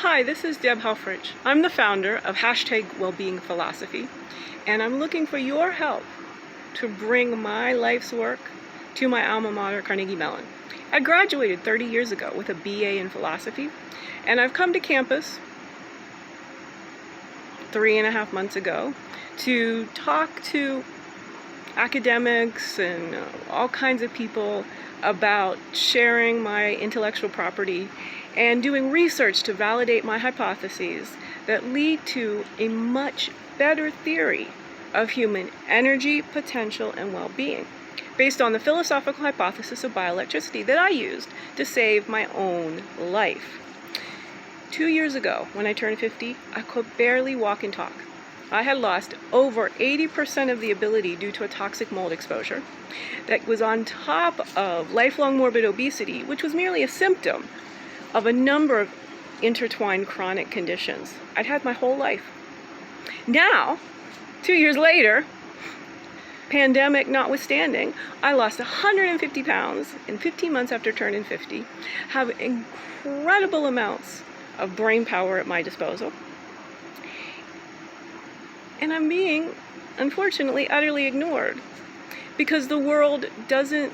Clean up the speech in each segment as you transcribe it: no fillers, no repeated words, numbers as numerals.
Hi, this is Deb Helfrich. I'm the founder of #Wellbeing Philosophy, and I'm looking for your help to bring my life's work to my alma mater, Carnegie Mellon. I graduated 30 years ago with a BA in philosophy, and I've come to campus 3.5 months ago to talk to academics and all kinds of people about sharing my intellectual property and doing research to validate my hypotheses that lead to a much better theory of human energy, potential, and well-being, based on the philosophical hypothesis of bioelectricity that I used to save my own life. 2 years ago, when I turned 50, I could barely walk and talk. I had lost over 80% of the ability due to a toxic mold exposure that was on top of lifelong morbid obesity, which was merely a symptom of a number of intertwined chronic conditions I'd had my whole life. Now, 2 years later, pandemic notwithstanding, I lost 150 pounds in 15 months after turning 50, have incredible amounts of brain power at my disposal, and I'm being, unfortunately, utterly ignored because the world doesn't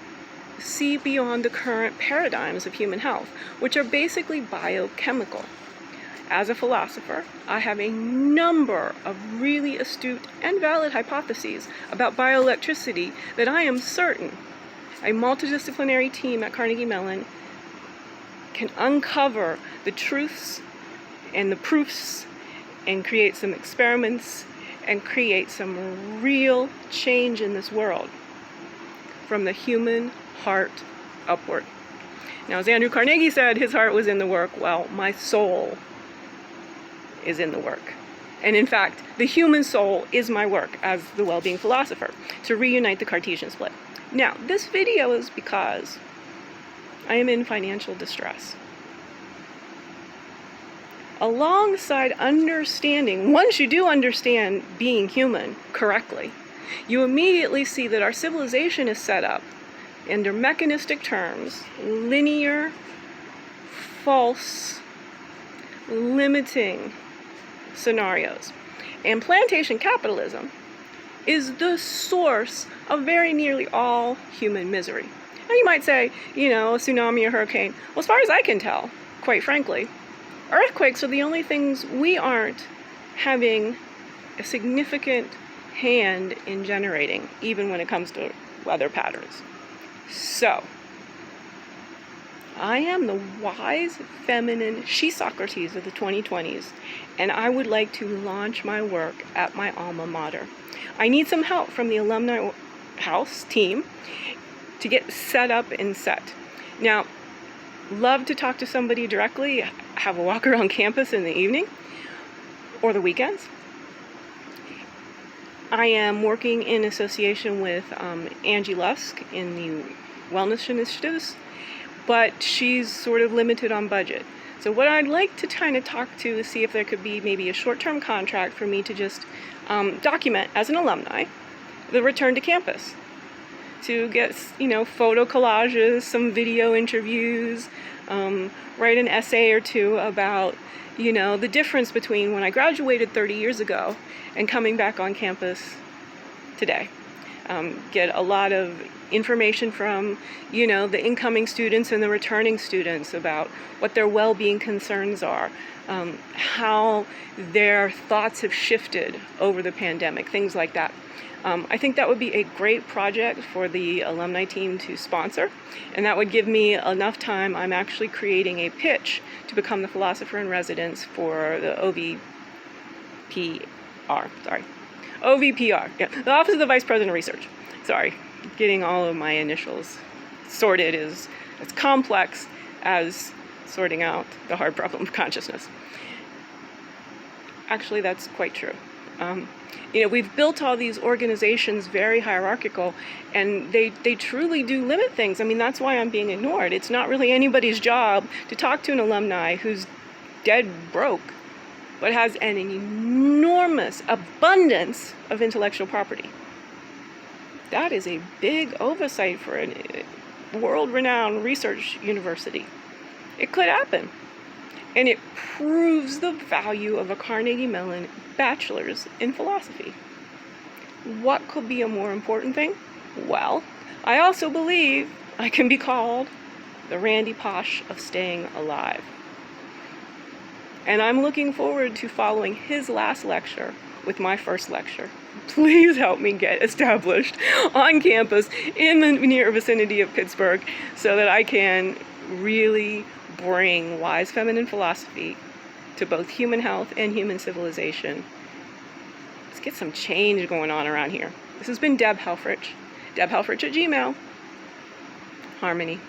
see beyond the current paradigms of human health, which are basically biochemical. As a philosopher, I have a number of really astute and valid hypotheses about bioelectricity that I am certain a multidisciplinary team at Carnegie Mellon can uncover the truths and the proofs and create some experiments and create some real change in this world from the human heart upward. Now, as Andrew Carnegie said, his heart was in the work. Well, my soul is in the work. And in fact, the human soul is my work as the well-being philosopher, to reunite the Cartesian split. Now, this video is because I am in financial distress. Alongside understanding, once you do understand being human correctly, you immediately see that our civilization is set up under mechanistic terms, linear, false, limiting scenarios. And plantation capitalism is the source of very nearly all human misery. Now you might say, a tsunami or hurricane. Well, as far as I can tell, quite frankly, earthquakes are the only things we aren't having a significant hand in generating, even when it comes to weather patterns. So, I am the wise, feminine she-Socrates of the 2020s, and I would like to launch my work at my alma mater. I need some help from the Alumni House team to get set up and set. Now, love to talk to somebody directly, have a walk around campus in the evening or the weekends. I am working in association with Angie Lusk in the wellness initiatives, but she's sort of limited on budget. So what I'd like to kind of talk to is see if there could be maybe a short-term contract for me to just document as an alumni the return to campus, to get photo collages, some video interviews, write an essay or two about the difference between when I graduated 30 years ago and coming back on campus today. Get a lot of information from the incoming students and the returning students about what their well-being concerns are, how their thoughts have shifted over the pandemic, things like that. I think that would be a great project for the alumni team to sponsor, and that would give me enough time. I'm actually creating a pitch to become the philosopher in residence for the OVPR, the Office of the Vice President of Research. Sorry, getting all of my initials sorted is as complex as sorting out the hard problem of consciousness. Actually, that's quite true. We've built all these organizations very hierarchical, and they truly do limit things. I mean, that's why I'm being ignored. It's not really anybody's job to talk to an alumni who's dead broke, but has an enormous abundance of intellectual property. That is a big oversight for a world-renowned research university. It could happen. And it proves the value of a Carnegie Mellon bachelor's in philosophy. What could be a more important thing? Well, I also believe I can be called the Randy Posh of staying alive. And I'm looking forward to following his last lecture with my first lecture. Please help me get established on campus in the near vicinity of Pittsburgh so that I can really bring wise feminine philosophy to both human health and human civilization. Let's get some change going on around here. This has been Deb Helfrich. Deb Helfrich at Gmail. Harmony.